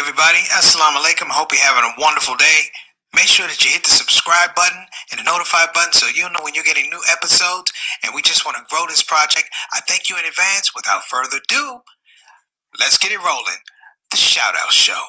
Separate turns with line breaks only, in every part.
everybody. Assalamu alaikum. Hope you're having a wonderful day. Make sure that you hit the subscribe button and the notify button so you'll know when you're getting new episodes. And we just want to grow this project. I thank you in advance. Without further ado, let's get it rolling. The Shout Out Show.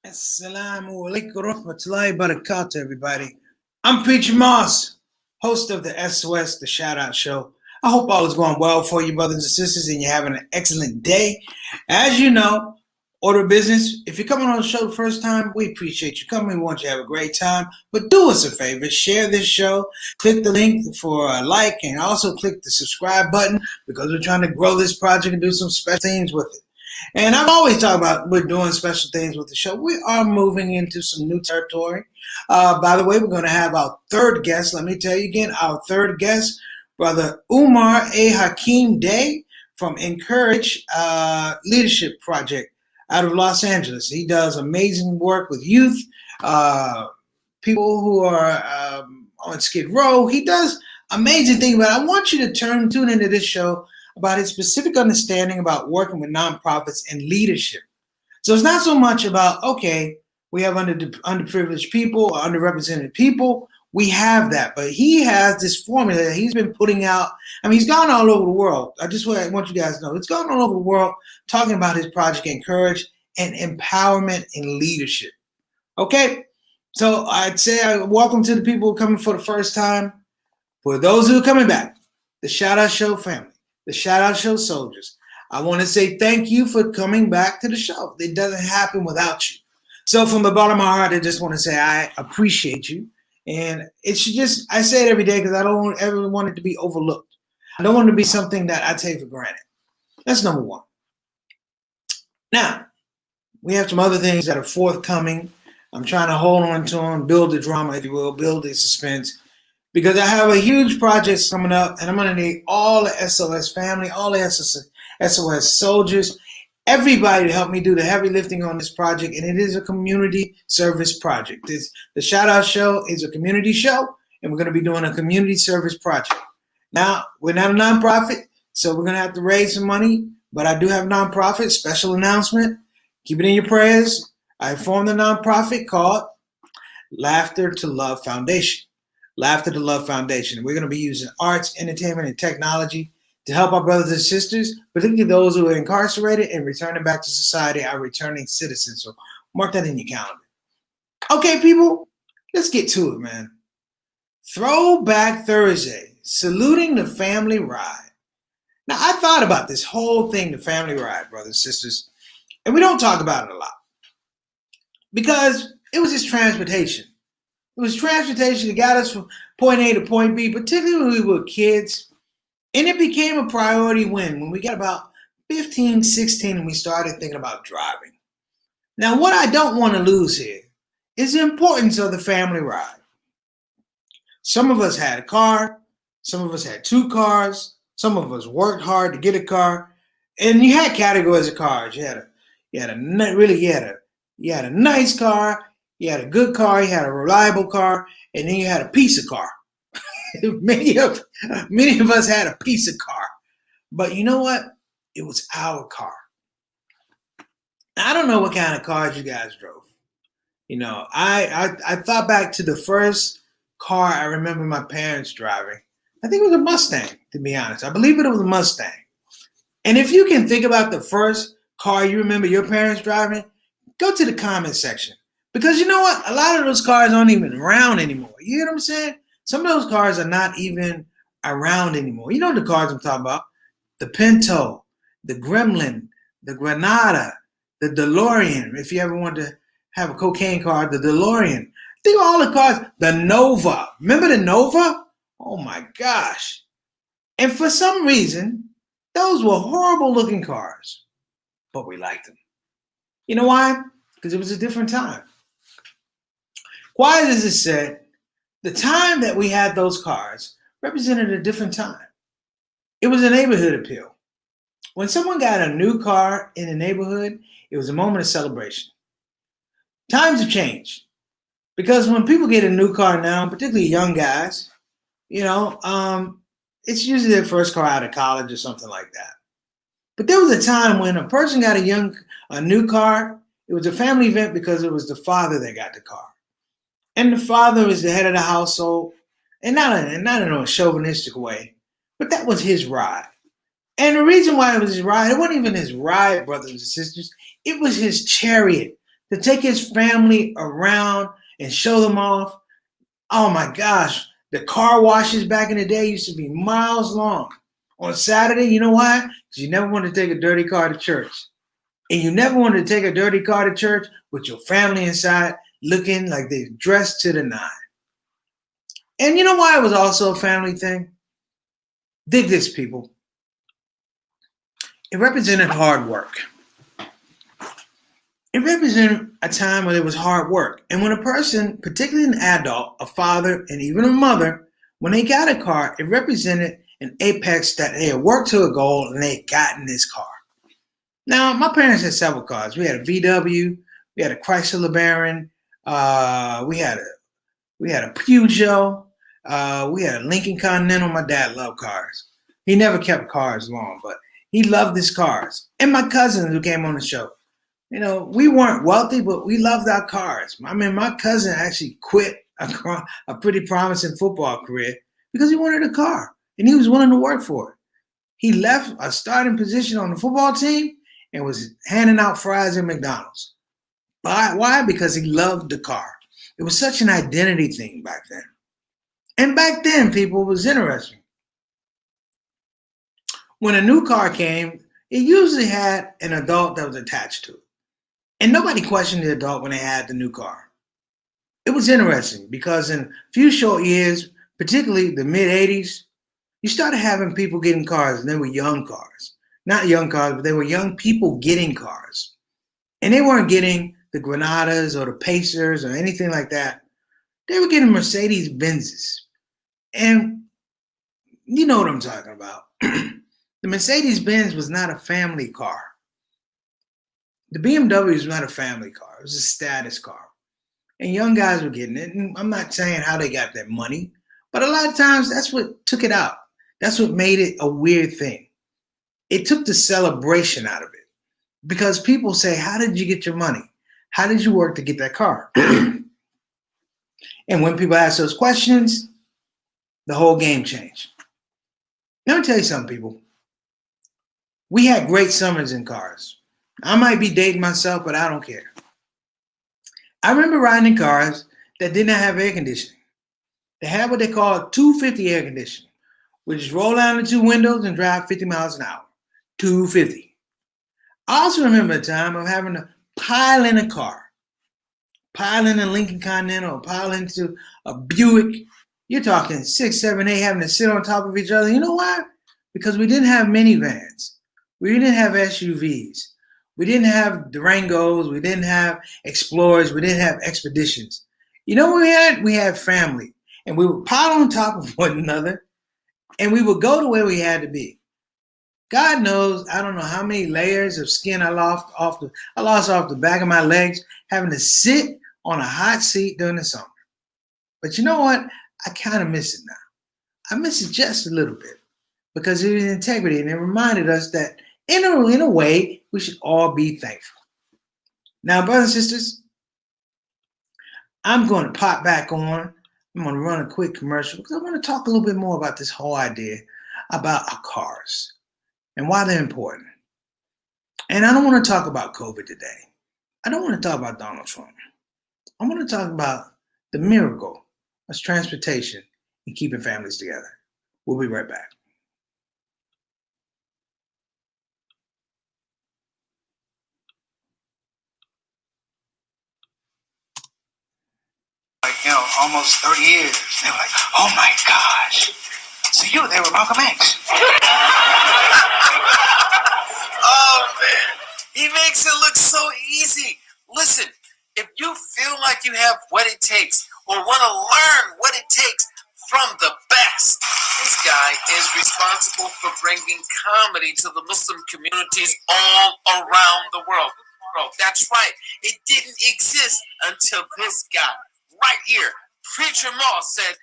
Assalamu alaikum warahmatullahi wabarakatuh, everybody. I'm Preacher Moss, host of the SOS, the Shout Out Show. I hope all is going well for you, brothers and sisters, and you're having an excellent day. As you know, order of business, if you're coming on the show the first time, we appreciate you coming. We want you to have a great time. But do us a favor, share this show, click the link for a like, and also click the subscribe button because we're trying to grow this project and do some special things with it. And I've always talked about we're doing special things with the show. We are moving into some new territory. By the way, we're going to have our third guest. Let me tell you again, our third guest, Brother Umar A. Hakeem Day from Encourage Leadership Project out of Los Angeles. He does amazing work with youth, people who are on Skid Row. He does amazing things, but I want you to tune into this show about his specific understanding about working with nonprofits and leadership. So it's not so much about, okay, we have underprivileged people or underrepresented people. We have that, but he has this formula that he's been putting out. I mean, he's gone all over the world. I want you guys to know, it's gone all over the world talking about his project, Encourage and Empowerment in Leadership. Okay, so I'd say welcome to the people who are coming for the first time. For those who are coming back, the Shout Out Show family, the Shout Out Show soldiers, I want to say thank you for coming back to the show. It doesn't happen without you. So from the bottom of my heart, I just want to say I appreciate you. And it should just, I say it every day because I don't ever want it to be overlooked. I don't want it to be something that I take for granted. That's number one. Now, we have some other things that are forthcoming. I'm trying to hold on to them, build the drama, if you will, build the suspense. Because I have a huge project coming up, and I'm going to need all the SOS family, all the SOS soldiers, everybody to help me do the heavy lifting on this project, and it is a community service project. The Shout Out Show is a community show, and we're going to be doing a community service project. Now, we're not a nonprofit, so we're going to have to raise some money, but I do have a nonprofit, special announcement. Keep it in your prayers. I formed a nonprofit called Laughter to Love Foundation. Laughter to Love Foundation. We're going to be using arts, entertainment, and technology to help our brothers and sisters, particularly those who are incarcerated and returning back to society, our returning citizens. So mark that in your calendar. Okay, people, let's get to it, man. Throwback Thursday, saluting the family ride. Now, I thought about this whole thing, the family ride, brothers and sisters, and we don't talk about it a lot because it was just transportation. It was transportation that got us from point A to point B, particularly when we were kids. And it became a priority when we got about 15, 16, and we started thinking about driving. Now, what I don't want to lose here is the importance of the family ride. Some of us had a car. Some of us had two cars. Some of us worked hard to get a car. And you had categories of cars. You had a nice car. You had a good car, you had a reliable car, and then you had a piece of car. many of us had a piece of car. But you know what? It was our car. Now, I don't know what kind of cars you guys drove. You know, I thought back to the first car I remember my parents driving. I think it was a Mustang, to be honest. I believe it was a Mustang. And if you can think about the first car you remember your parents driving, go to the comment section. Because you know what? A lot of those cars aren't even around anymore. You hear what I'm saying? Some of those cars are not even around anymore. You know the cars I'm talking about. The Pinto, the Gremlin, the Granada, the DeLorean, if you ever want to have a cocaine car, the DeLorean. Think of all the cars. The Nova. Remember the Nova? Oh my gosh. And for some reason, those were horrible looking cars, but we liked them. You know why? Because it was a different time. Quiet as it said, the time that we had those cars represented a different time. It was a neighborhood appeal. When someone got a new car in a neighborhood, it was a moment of celebration. Times have changed because when people get a new car now, particularly young guys, it's usually their first car out of college or something like that. But there was a time when a person got a new car. It was a family event because it was the father that got the car, and the father was the head of the household, and not in a chauvinistic way, but that was his ride. And the reason why it was his ride, it wasn't even his ride, brothers and sisters. It was his chariot to take his family around and show them off. Oh my gosh, the car washes back in the day used to be miles long. On Saturday, you know why? Because you never wanted to take a dirty car to church. And you never wanted to take a dirty car to church with your family inside looking like they dressed to the nine. And you know why it was also a family thing? Dig this, people. It represented hard work. It represented a time when it was hard work. And when a person, particularly an adult, a father, and even a mother, when they got a car, it represented an apex that they had worked to a goal and they had gotten this car. Now, my parents had several cars. We had a VW, we had a Chrysler LeBaron, we had a Peugeot, we had a Lincoln Continental. My dad loved cars. He never kept cars long, but he loved his cars. And my cousins who came on the show. We weren't wealthy, but we loved our cars. I mean, my cousin actually quit a pretty promising football career because he wanted a car and he was willing to work for it. He left a starting position on the football team and was handing out fries at McDonald's. Why? Because he loved the car. It was such an identity thing back then. And back then, people, it was interesting. When a new car came, it usually had an adult that was attached to it. And nobody questioned the adult when they had the new car. It was interesting because in a few short years, particularly the mid-'80s, you started having people getting cars, and they were young cars. Not young cars, but they were young people getting cars. And they weren't getting the Granadas or the Pacers or anything like that. They were getting Mercedes Benzes. And you know what I'm talking about. The Mercedes Benz was not a family car. The BMW was not a family car. It was a status car. And young guys were getting it. And I'm not saying how they got that money, but a lot of times that's what took it out. That's what made it a weird thing. It took the celebration out of it because people say, how did you get your money? How did you work to get that car? And when people ask those questions, the whole game changed. Let me tell you something, people. We had great summers in cars. I might be dating myself, but I don't care. I remember riding in cars that did not have air conditioning. They had what they call 250 air conditioning, which is roll down the two windows and drive 50 miles an hour. 250. I also remember a time of having to pile in a car. Pile in a Lincoln Continental, pile into a Buick. You're talking 6, 7, 8 having to sit on top of each other. You know why? Because we didn't have minivans. We didn't have SUVs. We didn't have Durangos. We didn't have Explorers. We didn't have Expeditions. You know what we had? We had family. And we would pile on top of one another. And we would go to where we had to be. God knows, I don't know how many layers of skin I lost off the back of my legs having to sit on a hot seat during the summer. But you know what? I kind of miss it now. I miss it just a little bit because it was integrity and it reminded us that in a way, we should all be thankful. Now, brothers and sisters, I'm going to pop back on. I'm going to run a quick commercial because I want to talk a little bit more about this whole idea about our cars and why they're important. And I don't want to talk about COVID today. I don't want to talk about Donald Trump. I want to talk about the miracle of transportation and keeping families together. We'll be right back. almost 30 years. They were like, oh my gosh. So you were there with Malcolm X.
Oh man, he makes it look so easy. Listen, if you feel like you have what it takes or want to learn what it takes from the best, this guy is responsible for bringing comedy to the Muslim communities all around the world. That's right. It didn't exist until this guy right here, Preacher Moss, said,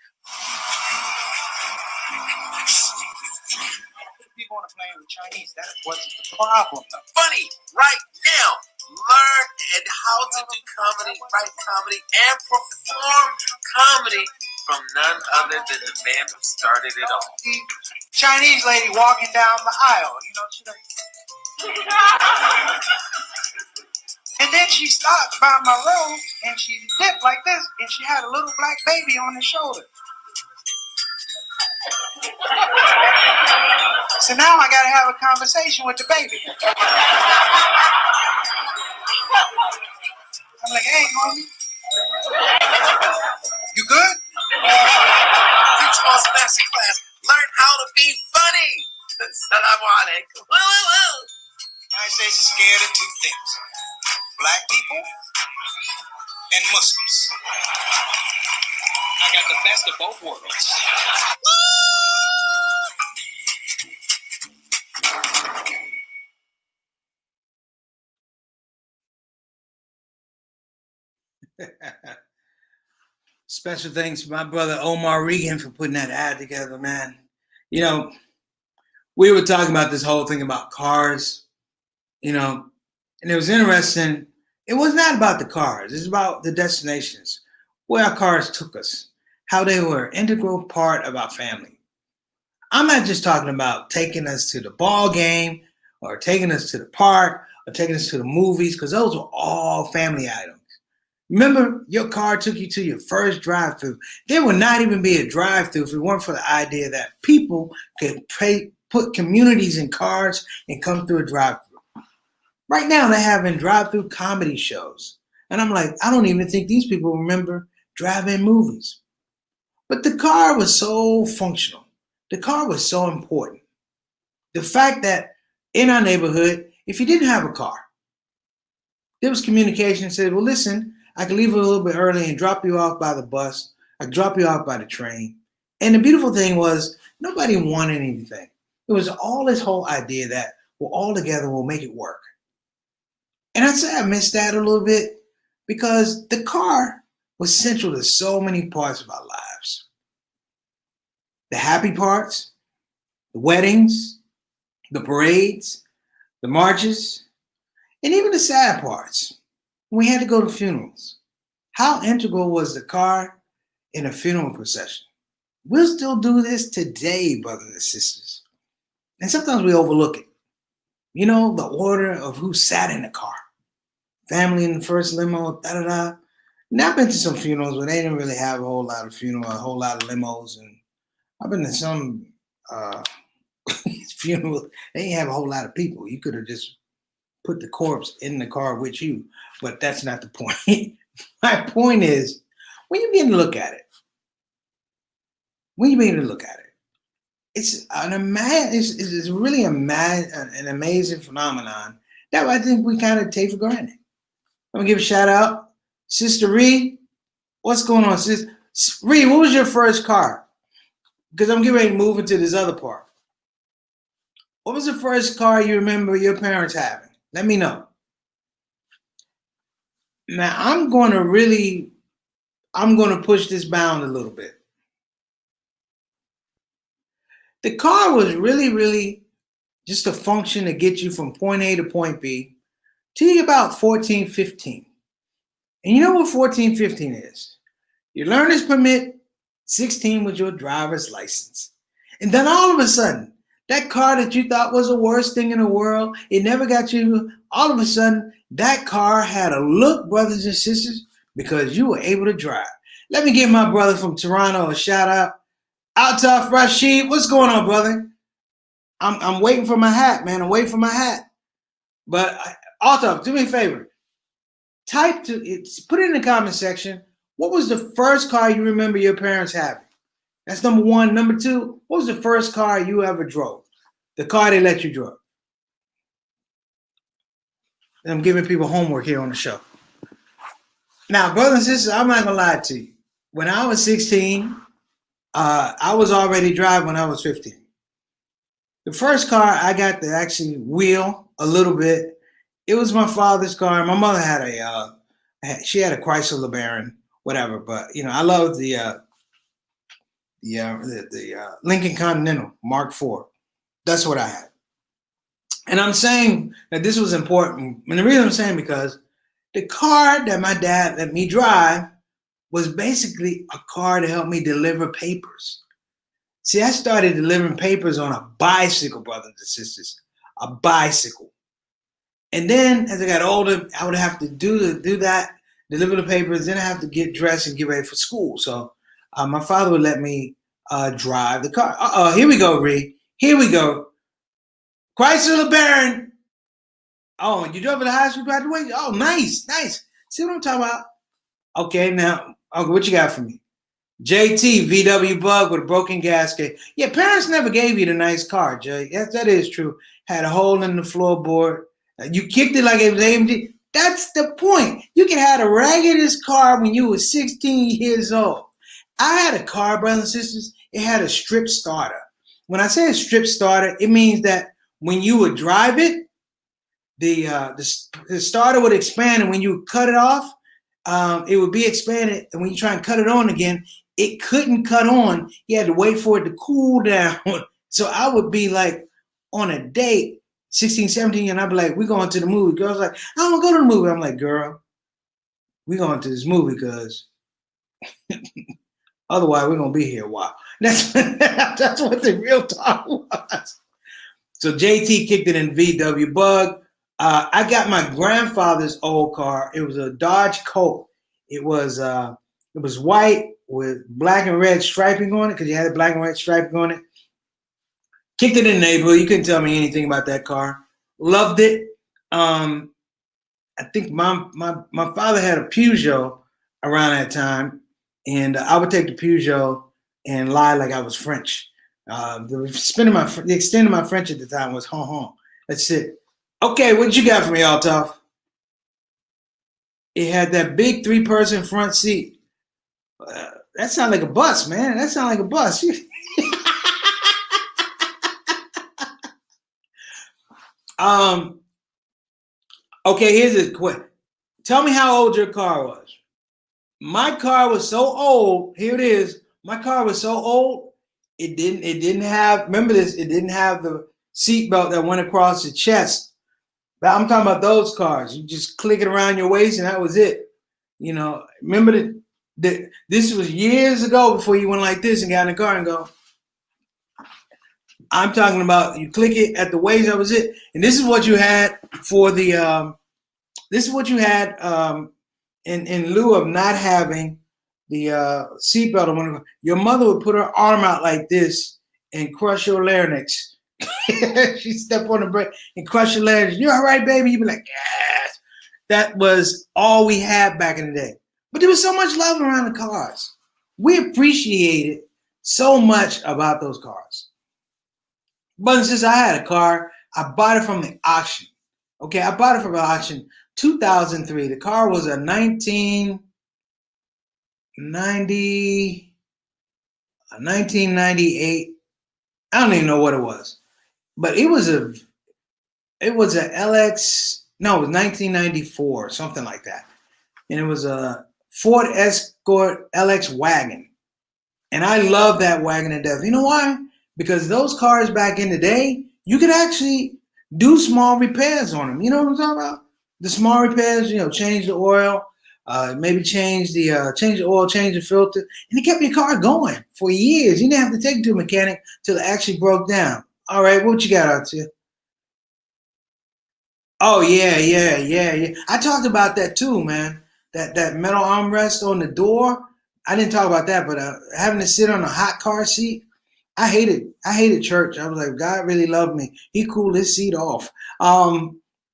People want to play with Chinese. That wasn't the problem, though.
funny right now. Learn and how to do comedy, write comedy, and perform comedy from none other than the man who started it all.
Chinese lady walking down the aisle, she like, and then she stopped by my robe and she dipped like this, and she had a little black baby on her shoulder. So now I gotta have a conversation with the baby. I'm like, hey, homie, you good?
Preacher Moss Masterclass. Learn how to be funny. Assalamu alaikum.
The United States is scared of two things: black people and Muslims.
I got the best of both worlds.
Special thanks to my brother Omar Regan for putting that ad together, man. We were talking about this whole thing about cars, and it was interesting. It was not about the cars. It's about the destinations, where our cars took us, how they were an integral part of our family. I'm not just talking about taking us to the ball game or taking us to the park or taking us to the movies, because those were all family items. Remember, your car took you to your first drive-thru. There would not even be a drive-thru if it weren't for the idea that people could put communities in cars and come through a drive-thru. Right now, they're having drive-thru comedy shows. And I'm like, I don't even think these people remember drive-in movies. But the car was so functional. The car was so important. The fact that in our neighborhood, if you didn't have a car, there was communication that said, well, listen, I can leave a little bit early and drop you off by the bus. I can drop you off by the train. And the beautiful thing was nobody wanted anything. It was all this whole idea that we're all together, we'll make it work. And I'd say I missed that a little bit because the car was central to so many parts of our lives. The happy parts, the weddings, the parades, the marches, and even the sad parts. We had to go to funerals. How integral was the car in a funeral procession? We'll still do this today, brothers and sisters. And sometimes we overlook it. The order of who sat in the car. Family in the first limo, da-da-da. And I've been to some funerals where they didn't really have a whole lot of limos. And I've been to some funerals, they didn't have a whole lot of people. You could have just put the corpse in the car with you, but that's not the point. My point is, when you begin to look at it, it's really an amazing phenomenon that I think we kind of take for granted. I'm gonna give a shout out, Sister Ree. What's going on, sis? Ree, what was your first car? Because I'm getting ready to move into this other part. What was the first car you remember your parents having? Let me know. Now, I'm going to push this bound a little bit. The car was really just a function to get you from point A to point B till about 14, 15. And you know what 14, 15 is? Your learner's permit, 16 with your driver's license. And then all of a sudden, that car that you thought was the worst thing in the world, it never got you. All of a sudden, that car had a look, brothers and sisters, because you were able to drive. Let me give my brother from Toronto a shout out. Altaf Rashid, what's going on, brother? I'm waiting for my hat, man. I'm waiting for my hat. But Altaf, do me a favor. Put it in the comment section. what was the first car you remember your parents having? That's number one. Number two, what was the first car you ever drove? The car they let you drive. I'm giving people homework here on the show. Now, brothers and sisters, I'm not gonna lie to you. When I was 16, I was already driving when I was 15. The first car I got to actually wheel a little bit, it was my father's car. My mother had she had a Chrysler LeBaron, whatever. But you know, I loved the Lincoln Continental Mark IV. That's what I had. And I'm saying that this was important. And the reason I'm saying because the car that my dad let me drive was basically a car to help me deliver papers. See, I started delivering papers on a bicycle, brothers and sisters, a bicycle. And then as I got older, I would have to do that, deliver the papers, then I have to get dressed and get ready for school. So my father would let me drive the car. Here we go, Ree. Here we go. Chrysler LeBaron. Oh, you drove to the high school graduation? Oh, nice, nice. See what I'm talking about? Okay, now, what you got for me? JT, VW Bug with a broken gasket. Yeah, parents never gave you the nice car, Jay. Yes, that is true. Had a hole in the floorboard. You kicked it like it was AMG. That's the point. You can have the raggedest car when you were 16 years old. I had a car, brothers and sisters. It had a strip starter. When I say a strip starter, it means that when you would drive it, the starter would expand, and when you cut it off, it would be expanded. And when you try and cut it on again, it couldn't cut on. You had to wait for it to cool down. So I would be like on a date, 16, 17, and I'd be like, we're going to the movie. Girl's like, I don't want to go to the movie. I'm like, girl, we're going to this movie because otherwise we're going to be here a while. That's what the real talk was. So JT kicked it in VW Bug. I got my grandfather's old car. It was a Dodge Colt. It was white with black and red striping on it because you had a black and red striping on it. Kicked it in the neighborhood. You couldn't tell me anything about that car. Loved it. I think my father had a Peugeot around that time, and I would take the Peugeot and lie like I was French. The extent of my French at the time was hon hon. That's it. Okay, what you got for me, Altaf? It had that big 3-person front seat. That sounds like a bus, man. That sounds like a bus. Okay, here's a question. Tell me how old your car was. My car was so old. Here it is. My car was so old. It didn't have. Remember this. It didn't have the seatbelt that went across the chest. But I'm talking about those cars. You just click it around your waist, and that was it. You know. Remember that this was years ago before you went like this and got in the car and go. I'm talking about you click it at the waist. That was it. And this is what you had for the. This is what you had in lieu of not having the seatbelt on. Your mother would put her arm out like this and crush your larynx. She'd step on the brake and crush your larynx. You all right, baby? You'd be like, yes. That was all we had back in the day. But there was so much love around the cars. We appreciated so much about those cars. But since I had a car, I bought it from the auction. Okay, I bought it from the auction 2003. The car was a 1998. I don't even know what it was, but it was a LX. No, it was 1994, something like that, and it was a Ford Escort LX wagon, and I love that wagon to death. You know why? Because those cars back in the day, you could actually do small repairs on them. You know what I'm talking about? The small repairs, change the oil, maybe change the oil, change the filter, and it kept your car going for years. You didn't have to take it to a mechanic till it actually broke down. All right, what you got out there? Oh yeah. I talked about that too, man. That metal armrest on the door. I didn't talk about that, but having to sit on a hot car seat. I hated church. I was like, God really loved me. He cooled his seat off.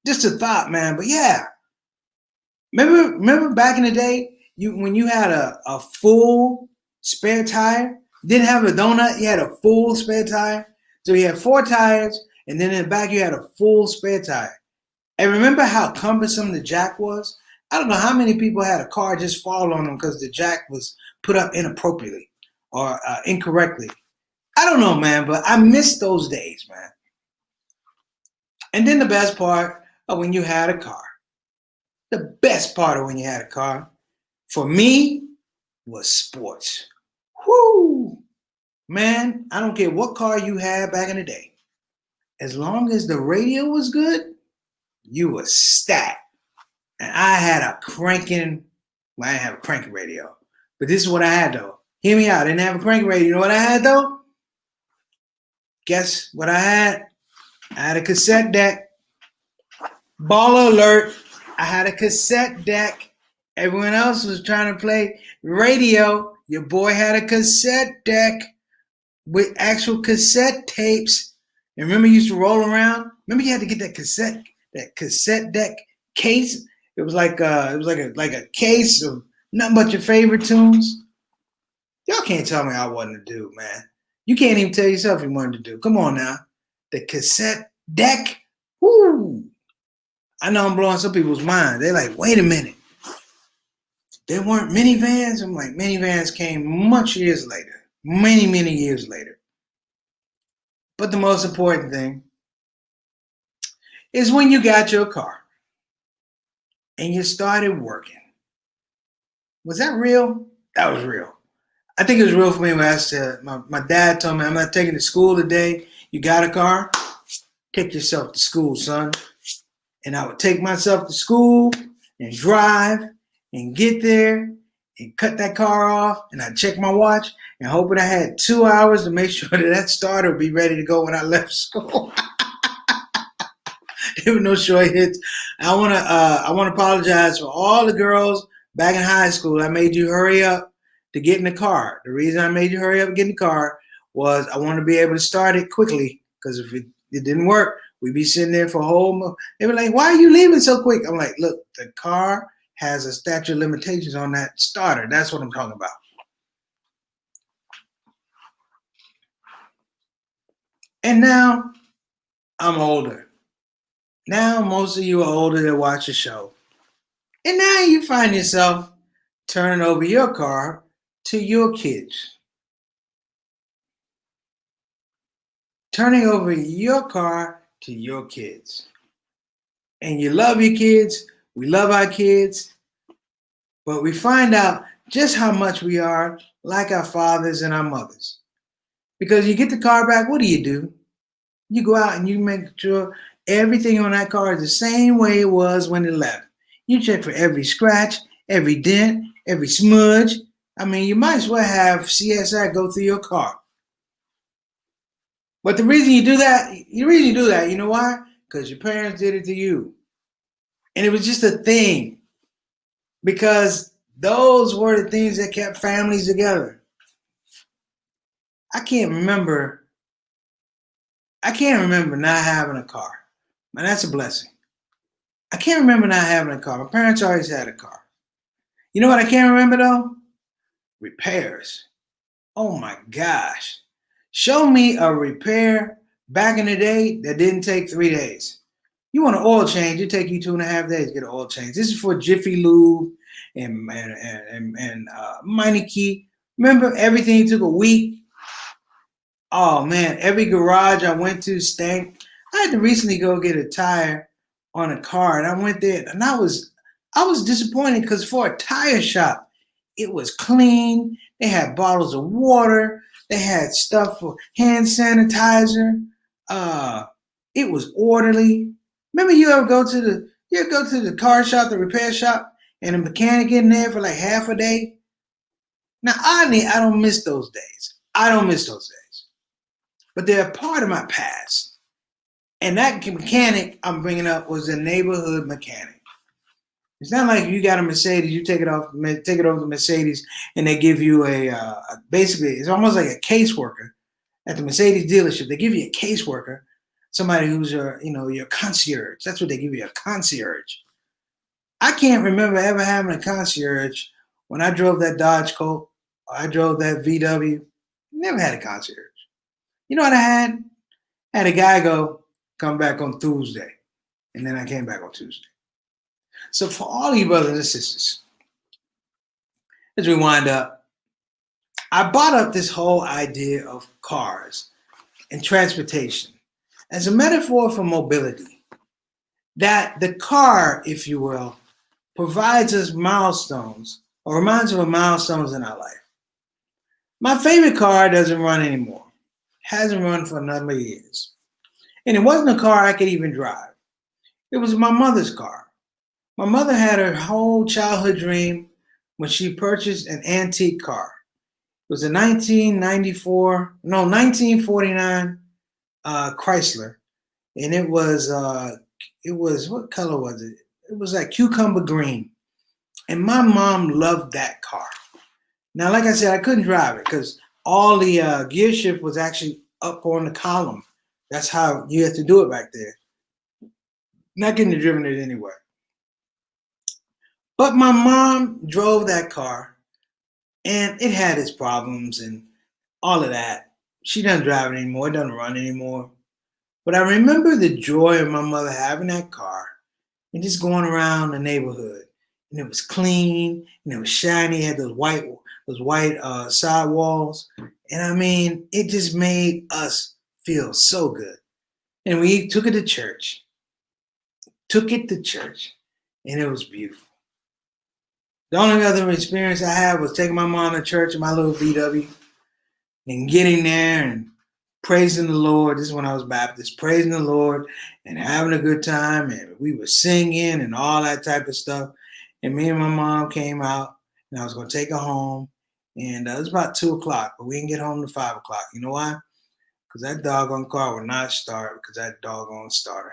Just a thought, man. But yeah, remember back in the day, when you had a full spare tire, didn't have a donut, you had a full spare tire. So you had 4 tires, and then in the back you had a full spare tire. And remember how cumbersome the jack was? I don't know how many people had a car just fall on them because the jack was put up inappropriately or incorrectly. I don't know, man, but I miss those days, man. And then the best part of when you had a car. The best part of when you had a car, for me, was sports. Whoo! Man, I don't care what car you had back in the day. As long as the radio was good, you were stat. And I had a cranking, well, I didn't have a cranking radio. But this is what I had though. Hear me out. I didn't have a cranking radio. You know what I had though? Guess what I had? I had a cassette deck. Baller alert. I had a cassette deck. Everyone else was trying to play radio. Your boy had a cassette deck with actual cassette tapes. And remember, you used to roll around. Remember, you had to get that cassette deck case. It was like a case of nothing but your favorite tunes. Y'all can't tell me I wasn't a dude, man. You can't even tell yourself you wanted to do. Come on now, the cassette deck. Woo! I know I'm blowing some people's mind. They're like, wait a minute. There weren't minivans? I'm like, minivans came much years later. Many, many years later. But the most important thing is when you got your car and you started working. Was that real? That was real. I think it was real for me when I said, my dad told me, I'm not taking to school today. You got a car? Take yourself to school, son. And I would take myself to school and drive and get there and cut that car off. And I'd check my watch and hoping I had 2 hours to make sure that starter would be ready to go when I left school. There were no short hits. I want to apologize for all the girls back in high school. I made you hurry up to get in the car. The reason I made you hurry up and get in the car was I wanted to be able to start it quickly, because if it didn't work, we'd be sitting there for a whole month. They were like, why are you leaving so quick? I'm like, look, the car has a statute of limitations on that starter. That's what I'm talking about. And now I'm older. Now most of you are older that watch the show. And now you find yourself turning over your car to your kids. Turning over your car to your kids. And you love your kids. We love our kids. But we find out just how much we are like our fathers and our mothers. Because you get the car back, what do? You go out and you make sure everything on that car is the same way it was when it left. You check for every scratch, every dent, every smudge. I mean, you might as well have CSI go through your car. But the reason you do that, you know why? Because your parents did it to you. And it was just a thing. Because those were the things that kept families together. I can't remember not having a car. Man, that's a blessing. I can't remember not having a car. My parents always had a car. You know what I can't remember though? Repairs. Oh my gosh. Show me a repair back in the day that didn't take 3 days. You want an oil change, it take you 2.5 days to get an oil change. This is for Jiffy Lube and Meineke. Remember, everything took a week. Oh man, every garage I went to stank. I had to recently go get a tire on a car, and I went there, and I was disappointed because for a tire shop, it was clean. They had bottles of water. They had stuff for hand sanitizer. It was orderly. Remember, you ever go to the car shop, the repair shop, and the mechanic in there for like half a day? Now, oddly, I don't miss those days. But they're a part of my past. And that mechanic I'm bringing up was a neighborhood mechanic. It's not like you got a Mercedes, you take it over to Mercedes, and they give you basically, it's almost like a caseworker at the Mercedes dealership. They give you a caseworker, somebody who's your concierge. That's what they give you, a concierge. I can't remember ever having a concierge When I drove that Dodge Colt, I drove that VW, never had a concierge. You know what I had? I had a guy go, come back on Tuesday. And then I came back on Tuesday. So for all you brothers and sisters, as we wind up, I brought up this whole idea of cars and transportation as a metaphor for mobility. That the car, if you will, provides us milestones or reminds us of milestones in our life. My favorite car doesn't run anymore. Hasn't run for a number of years. And it wasn't a car I could even drive. It was my mother's car. My mother had her whole childhood dream when she purchased an antique car. It was a 1949 Chrysler, and it was what color was it? It was like cucumber green, and my mom loved that car. Now, like I said, I couldn't drive it because all the gear shift was actually up on the column. That's how you had to do it back there. Not getting to driven it anyway. But my mom drove that car, and it had its problems and all of that. She doesn't drive it anymore. It doesn't run anymore. But I remember the joy of my mother having that car and just going around the neighborhood. And it was clean and it was shiny. It had those white sidewalls. And I mean, it just made us feel so good. And we took it to church. And it was beautiful. The only other experience I had was taking my mom to church in my little VW and getting there and praising the Lord. This is when I was Baptist, praising the Lord and having a good time. And we were singing and all that type of stuff. And me and my mom came out and I was going to take her home. And it was about 2 o'clock, but we didn't get home to 5 o'clock. You know why? Because that doggone car would not start because that doggone starter.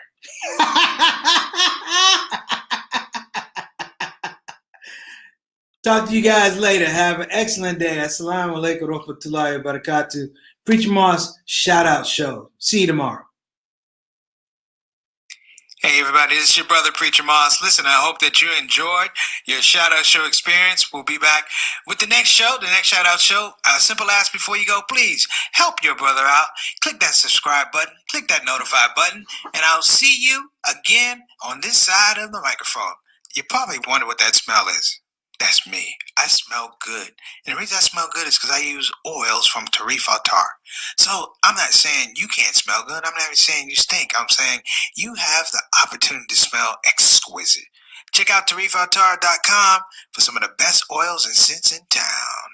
Talk to you guys later. Have an excellent day. Assalamu alaikum wa rahmatullahi wa barakatuh. Preacher Moss, shout out show. See you tomorrow.
Hey everybody, this is your brother Preacher Moss. Listen, I hope that you enjoyed your shout out show experience. We'll be back with the next show, the next shout out show. A simple ask before you go, please help your brother out. Click that subscribe button, click that notify button, and I'll see you again on this side of the microphone. You probably wonder what that smell is. That's me. I smell good. And the reason I smell good is because I use oils from Tarifa Tar. So I'm not saying you can't smell good. I'm not even saying you stink. I'm saying you have the opportunity to smell exquisite. Check out tarifatar.com for some of the best oils and scents in town.